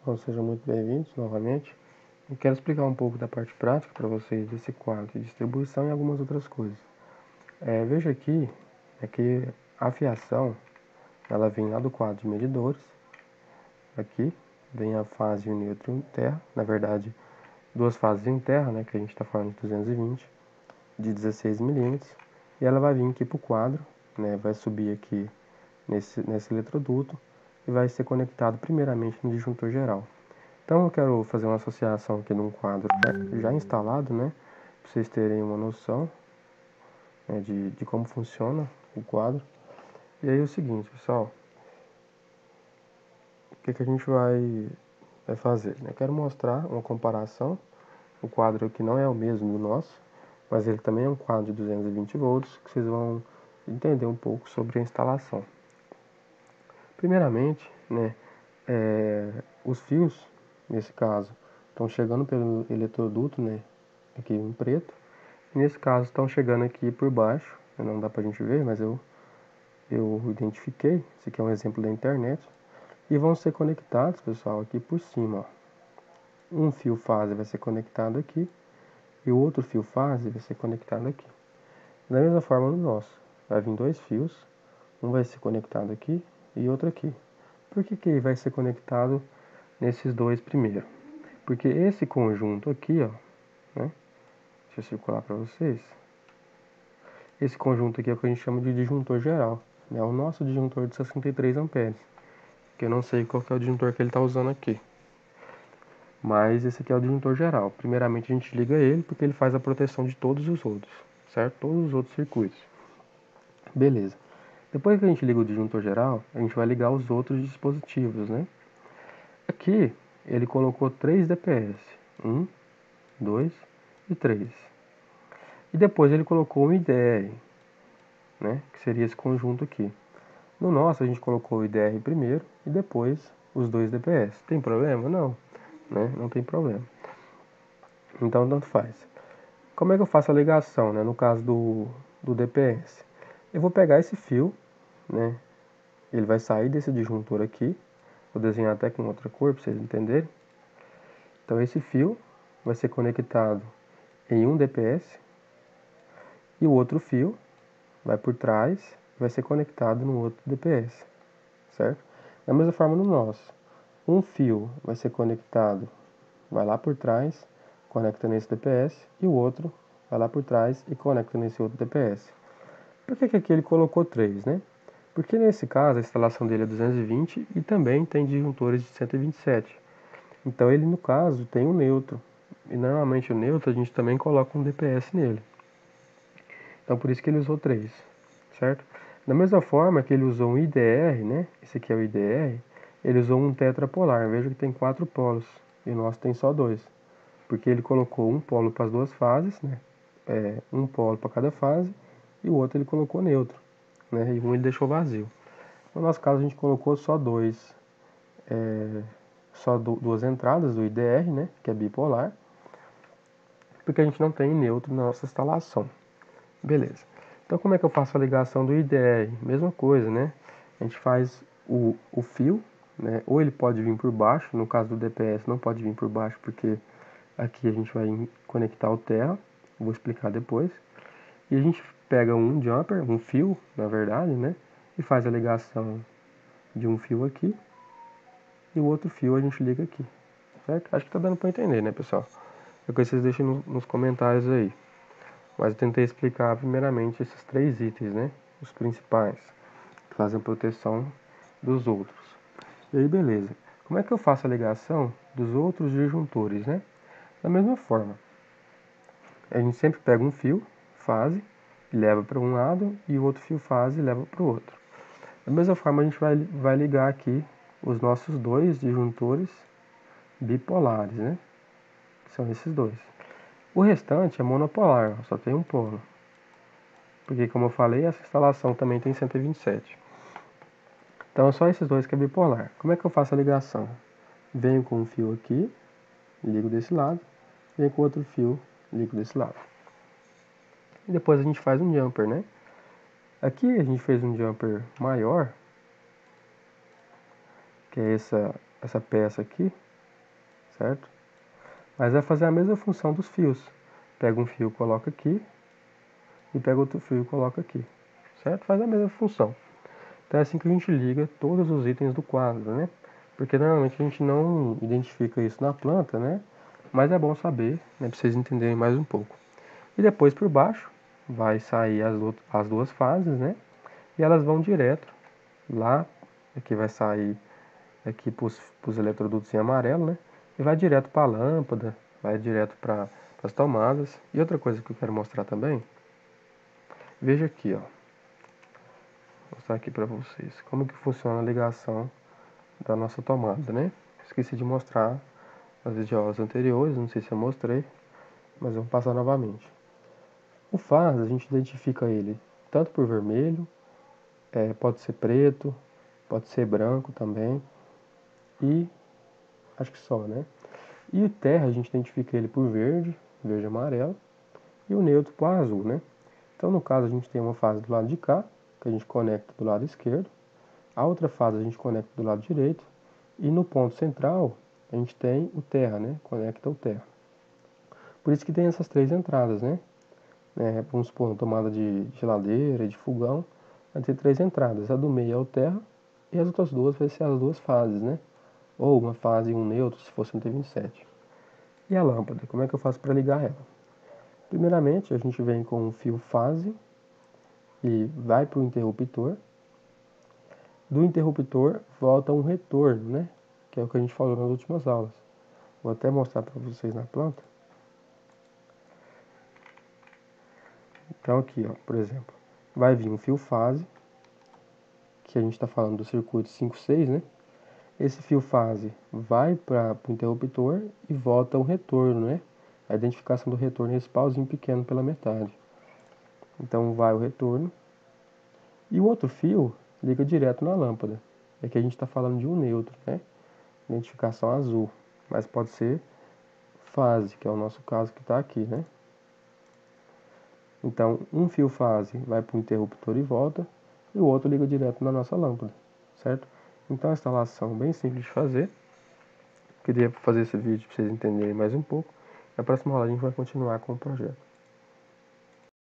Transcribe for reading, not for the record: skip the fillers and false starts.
Bom, sejam muito bem-vindos novamente. Eu quero explicar um pouco da parte prática para vocês desse quadro de distribuição e algumas outras coisas. Veja aqui que a fiação ela vem lá do quadro de medidores. Aqui vem a fase e o neutro em terra, na verdade duas fases em terra, que a gente está falando de 220, de 16 milímetros, e ela vai vir aqui para o quadro, vai subir aqui nesse eletroduto e vai ser conectado primeiramente no disjuntor geral. Então eu quero fazer uma associação aqui de um quadro já instalado, para vocês terem uma noção de como funciona o quadro. E aí é o seguinte, pessoal, o que a gente vai fazer? Eu quero mostrar uma comparação. O quadro aqui não é o mesmo do nosso, mas ele também é um quadro de 220 volts, que vocês vão entender um pouco sobre a instalação. Primeiramente, os fios, nesse caso, estão chegando pelo eletroduto, aqui em preto. E nesse caso estão chegando aqui por baixo, não dá pra gente ver, mas eu identifiquei. Esse aqui é um exemplo da internet. E vão ser conectados, pessoal, aqui por cima, ó. Um fio fase vai ser conectado aqui e o outro fio fase vai ser conectado aqui. Da mesma forma no nosso, vai vir dois fios, um vai ser conectado aqui e outro aqui. Por que ele vai ser conectado nesses dois primeiro? Porque esse conjunto aqui, ó, deixa eu circular para vocês. Esse conjunto aqui é o que a gente chama de disjuntor geral. É o nosso disjuntor de 63 amperes. Que eu não sei qual que é o disjuntor que ele está usando aqui. Mas esse aqui é o disjuntor geral. Primeiramente a gente liga ele porque ele faz a proteção de todos os outros, certo? Todos os outros circuitos. Beleza. Depois que a gente liga o disjuntor geral, a gente vai ligar os outros dispositivos, Aqui ele colocou 3 DPS. 1, 2 e 3. E depois ele colocou um IDR, que seria esse conjunto aqui. No nosso a gente colocou o IDR primeiro e depois os dois DPS. Tem problema? Não, não tem problema. Então tanto faz. Como é que eu faço a ligação, no caso do DPS? Eu vou pegar esse fio, ele vai sair desse disjuntor aqui. Vou desenhar até com outra cor para vocês entenderem. Então esse fio vai ser conectado em um DPS e o outro fio vai por trás e vai ser conectado no outro DPS, certo? Da mesma forma no nosso. Um fio vai ser conectado, vai lá por trás, conecta nesse DPS, e o outro vai lá por trás e conecta nesse outro DPS. Por que aqui ele colocou 3, Porque nesse caso a instalação dele é 220 e também tem disjuntores de 127. Então ele no caso tem um neutro. E normalmente o neutro a gente também coloca um DPS nele. Então por isso que ele usou 3, certo? Da mesma forma que ele usou um IDR, esse aqui é o IDR, ele usou um tetrapolar. Veja que tem 4 polos e o nosso tem só 2. Porque ele colocou um polo para as duas fases, um polo para cada fase, e o outro ele colocou neutro, e um ele deixou vazio. No nosso caso a gente colocou só duas entradas do IDR, que é bipolar, porque a gente não tem neutro na nossa instalação. Beleza. Então como é que eu faço a ligação do IDR? Mesma coisa, A gente faz o fio, ou ele pode vir por baixo, no caso do DPS não pode vir por baixo, porque aqui a gente vai conectar o terra, vou explicar depois. E a gente pega um jumper, um fio, na verdade, e faz a ligação de um fio aqui e o outro fio a gente liga aqui, certo? Acho que tá dando para entender, pessoal? Depois vocês deixem nos comentários aí. Mas eu tentei explicar primeiramente esses 3 itens, os principais, que fazem a proteção dos outros. E aí, beleza. Como é que eu faço a ligação dos outros disjuntores, Da mesma forma, a gente sempre pega um fio, fase, e leva para um lado, e o outro fio fase e leva para o outro. Da mesma forma, a gente vai ligar aqui os nossos dois disjuntores bipolares, Que são esses dois. O restante é monopolar, só tem um polo. Porque, como eu falei, essa instalação também tem 127. Então, é só esses dois que é bipolar. Como é que eu faço a ligação? Venho com um fio aqui, ligo desse lado. Venho com outro fio, ligo desse lado. E depois a gente faz um jumper, Aqui a gente fez um jumper maior, que é essa peça aqui. certo? Mas vai fazer a mesma função dos fios. Pega um fio, coloca aqui, e pega outro fio e coloca aqui, certo? Faz a mesma função. Então é assim que a gente liga todos os itens do quadro, né? Porque normalmente a gente não identifica isso na planta, né? Mas é bom saber, né? Para vocês entenderem mais um pouco. E depois por baixo vai sair as duas fases, né? E elas vão direto lá, aqui vai sair aqui para os eletrodutos em amarelo, né? E vai direto para a lâmpada, vai direto para as tomadas. E outra coisa que eu quero mostrar também, veja aqui, ó. Vou mostrar aqui para vocês como que funciona a ligação da nossa tomada, né? Esqueci de mostrar nas videoaulas anteriores, não sei se eu mostrei, mas vamos passar novamente. O faz, a gente identifica ele tanto por vermelho, pode ser preto, pode ser branco também, e acho que só, né? E o terra, a gente identifica ele por verde, verde e amarelo, e o neutro por azul, né? Então, no caso, a gente tem uma fase do lado de cá, que a gente conecta do lado esquerdo, a outra fase a gente conecta do lado direito, e no ponto central a gente tem o terra, né? Conecta o terra. Por isso que tem essas três entradas, né? Vamos supor, uma tomada de geladeira, de fogão, vai ter três entradas. A do meio é o terra e as outras duas vai ser as duas fases, né? Ou uma fase e um neutro, se fosse um T27. E a lâmpada, como é que eu faço para ligar ela? Primeiramente, a gente vem com um fio fase e vai para o interruptor. Do interruptor volta um retorno, né? Que é o que a gente falou nas últimas aulas. Vou até mostrar para vocês na planta. Então aqui, ó, por exemplo, vai vir um fio fase, que a gente está falando do circuito 5-6, né? Esse fio fase vai para o interruptor e volta um retorno, né? A identificação do retorno é esse pauzinho pequeno pela metade. Então vai o retorno. E o outro fio liga direto na lâmpada. Aqui a gente está falando de um neutro, né? Identificação azul. Mas pode ser fase, que é o nosso caso que está aqui, né? Então, um fio fase vai para o interruptor e volta, e o outro liga direto na nossa lâmpada, certo? Então, a instalação bem simples de fazer. Queria fazer esse vídeo para vocês entenderem mais um pouco. Na próxima aula a gente vai continuar com o projeto.